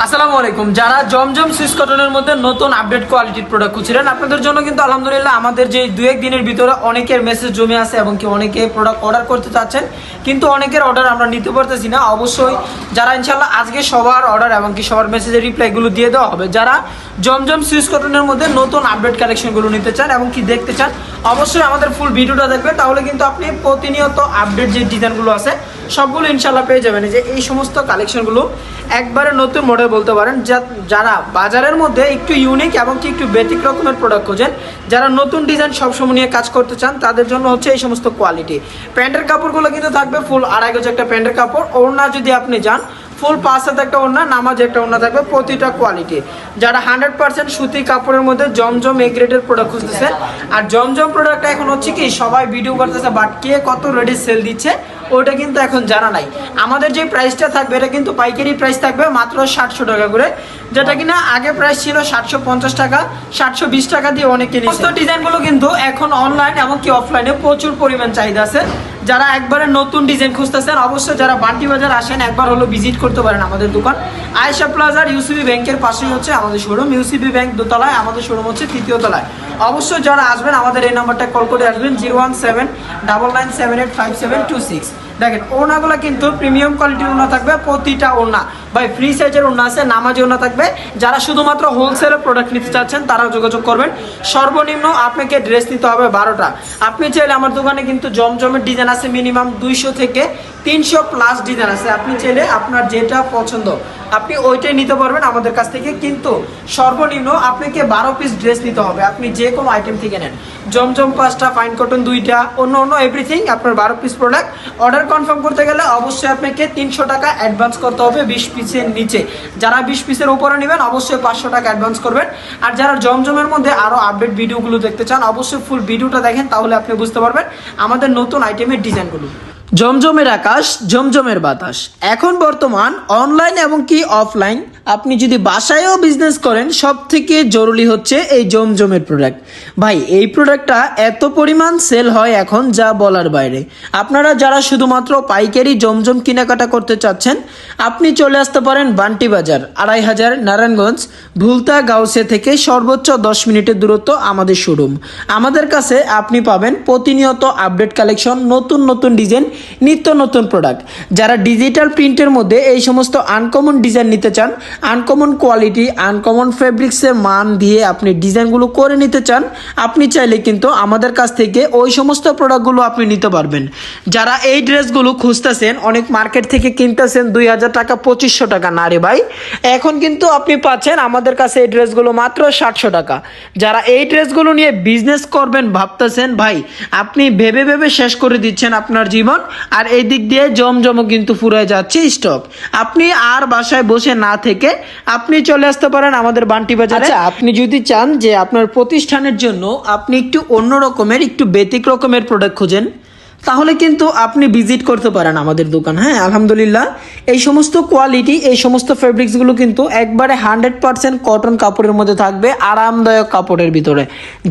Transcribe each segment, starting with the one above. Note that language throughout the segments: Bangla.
আসসালামু আলাইকুম। যারা জমজম সুইস কটনের মধ্যে নতুন আপডেট কোয়ালিটির প্রোডাক্ট খুঁজছিলেন, আপনাদের জন্য কিন্তু আলহামদুলিল্লাহ আমাদের যে 2-1 দিনের ভিতরে অনেকের মেসেজ জমে আছে এবং কি অনেকে প্রোডাক্ট অর্ডার করতে চাচ্ছেন, কিন্তু অনেকের অর্ডার আমরা নিতে পারতেছি না। অবশ্যই যারা ইনশাল্লাহ আজকে সবার অর্ডার এবং কি সবার মেসেজের রিপ্লাইগুলো দিয়ে দেওয়া হবে। যারা জমজম সুইস কটনের মধ্যে নতুন আপডেট কালেকশনগুলো নিতে চান এবং কি দেখতে চান, অবশ্যই আমাদের ফুল ভিডিওটা দেখবেন, তাহলে কিন্তু আপনি প্রতিনিয়ত আপডেট যে ডিজাইনগুলো আছে সবগুলো ইনশাল্লাহ পেয়ে যাবেন। যে এই সমস্ত কালেকশনগুলো একবারে নতুন মডেল বলতে পারেন। যারা বাজারের মধ্যে একটু ইউনিক এবং কি একটু ব্যতিক রকমের প্রোডাক্ট খোঁজেন, যারা নতুন ডিজাইন সবসময় নিয়ে কাজ করতে চান, তাদের জন্য হচ্ছে এই সমস্ত কোয়ালিটি। প্যান্টের কাপড়গুলো কিন্তু থাকবে ফুল 2.5 গজ একটা প্যান্টের কাপড়। ওড়না যদি আপনি যান ফুল 5 হাত একটা ওড়না, নামাজ একটা ওড়না থাকবে প্রতিটা কোয়ালিটি। যারা 100% সুতি কাপড়ের মধ্যে জমজম এ গ্রেডের প্রোডাক্ট খুঁজতেছেন, আর জমজম প্রোডাক্টটা এখন হচ্ছে কি সবাই ভিডিও করতেছে, বাট কে কত রেডি সেল দিচ্ছে ওটা কিন্তু এখন জানা নাই। আমাদের যে প্রাইসটা থাকবে এটা কিন্তু পাইকারি প্রাইস থাকবে মাত্র 700 টাকা করে, যেটা কিনা আগে প্রাইস ছিল 750 টাকা, 720 টাকা দিয়ে অনেকে নিচ্ছে। সমস্ত ডিজাইনগুলো কিন্তু এখন অনলাইন এবং কি অফলাইনে প্রচুর পরিমাণ চাহিদা আছে। যারা একবারে নতুন ডিজাইন খুঁজতেছেন, অবশ্যই যারা বান্টি বাজার আসেন একবার হলো ভিজিট করতে পারেন আমাদের দোকান। আয়েশা প্লাজার ইউসিবি ব্যাংকের পাশেই হচ্ছে আমাদের শোরুম। ইউসিবি ব্যাংক দোতলায়, আমাদের শোরুম হচ্ছে 3য় তলায়। অবশ্যই যারা আসবেন আমাদের এই নাম্বারটা কল করে আসবেন 01799785726। দেখেন ওড়নাগুলো কিন্তু প্রিমিয়াম কোয়ালিটির ওড়না থাকবে, প্রতিটা ওড়না ভাই ফ্রি সাইজের ওড়না আছে, নামাজি ওড়না থাকবে। যারা শুধুমাত্র হোলসেলের প্রোডাক্ট নিতে চাচ্ছেন তারাও যোগাযোগ করবেন। সর্বনিম্ন আপনাকে ড্রেস নিতে হবে 12টা। আপনি চাইলে আমার দোকানে কিন্তু জমজমের ডিজাইন আছে মিনিমাম 200 থেকে 300 প্লাস ডিজাইন আছে। আপনি চাইলে আপনার যেটা পছন্দ আপনি ওইটাই নিতে পারবেন আমাদের কাছ থেকে, কিন্তু সর্বনিম্ন আপনাকে 12 পিস ড্রেস নিতে হবে। আপনি যে কোনো আইটেম থেকে নেন, জমজম 5টা, ফাইন কটন 2টা, অন্য এভরিথিং আপনার 12 পিস প্রোডাক্ট অর্ডার কনফার্ম করতে গেলে অবশ্যই আপনাকে 300 টাকা অ্যাডভান্স করতে হবে 20 পিসের নিচে। যারা 20 পিসের উপরে নেবেন অবশ্যই 500 টাকা অ্যাডভান্স করবেন। আর যারা জমজমের মধ্যে আরও আপডেট ভিডিওগুলো দেখতে চান, অবশ্যই ফুল ভিডিওটা দেখেন, তাহলে আপনি বুঝতে পারবেন আমাদের নতুন আইটেমের ডিজাইনগুলো। জমজমের আকাশ, জমজমের বাতাস। এখন বর্তমান অনলাইন এবং কি অফলাইন আপনি যদি বাসায়ও বিজনেস করেন, সব থেকে জরুরি হচ্ছে এই জমজমের প্রোডাক্ট। ভাই এই প্রোডাক্টটা এত পরিমাণ সেল হয় এখন যা বলার বাইরে। আপনারা যারা শুধুমাত্র পাইকারি জমজম কেনাকাটা করতে চাচ্ছেন, আপনি চলে আসতে পারেন বান্টি বাজার 2500 নারায়ণগঞ্জ ভুলতা গাউসে থেকে সর্বোচ্চ 10 মিনিটের দূরত্ব আমাদের শোরুম। আমাদের কাছে আপনি পাবেন প্রতিনিয়ত আপডেট কালেকশন, নতুন নতুন ডিজাইন, নিত্য নতুন প্রোডাক্ট। যারা ডিজিটাল প্রিন্টের মধ্যে এই সমস্ত আনকমন ডিজাইন নিতে চান, আনকমন কোয়ালিটি, আনকমন ফেব্রিক্সের মান দিয়ে আপনি ডিজাইনগুলো করে নিতে চান, আপনি চাইলে কিন্তু আমাদের কাছ থেকে ওই সমস্ত প্রোডাক্টগুলো আপনি নিতে পারবেন। যারা এই ড্রেসগুলো খুঁজতেছেন, অনেক মার্কেট থেকে কিনতেছেন 2000 টাকা 2500 টাকা, না রে ভাই, এখন কিন্তু আপনি পাচ্ছেন আমাদের কাছে এই ড্রেসগুলো মাত্র 700 টাকা। যারা এই ড্রেসগুলো নিয়ে বিজনেস করবেন ভাবতেছেন, ভাই আপনি ভেবে ভেবে শেষ করে দিচ্ছেন আপনার জীবন, আর এই দিক দিয়ে জমজমও কিন্তু ফুরায় যাচ্ছে স্টক। আপনি আর বাসায় বসে না থেকে আপনি চলে আসতে পারেন আমাদের বান্টি বাজারে। আচ্ছা, আপনি যদি চান যে আপনার প্রতিষ্ঠানের জন্য আপনি একটু অন্য রকমের, একটু ব্যতিক রকমের প্রোডাক্ট খোঁজেন, তাহলে কিন্তু আপনি ভিজিট করতে পারেন আমাদের দোকান। হ্যাঁ, আলহামদুলিল্লাহ এই সমস্ত কোয়ালিটি, এই সমস্ত ফেব্রিক্সগুলো কিন্তু একবারে 100% কটন কাপড়ের মধ্যে থাকবে, আরামদায়ক কাপড়ের ভিতরে।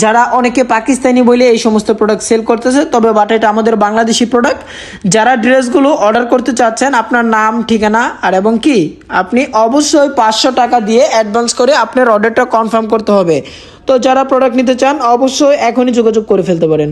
যারা অনেকে পাকিস্তানি বলে এই সমস্ত প্রোডাক্ট সেল করতেছে, তবে বাট এটা আমাদের বাংলাদেশি প্রোডাক্ট। যারা ড্রেসগুলো অর্ডার করতে চাচ্ছেন, আপনার নাম, ঠিকানা আর এবং কি আপনি অবশ্যই 500 টাকা দিয়ে অ্যাডভান্স করে আপনার অর্ডারটা কনফার্ম করতে হবে। তো যারা প্রোডাক্ট নিতে চান অবশ্যই এখনই যোগাযোগ করে ফেলতে পারেন।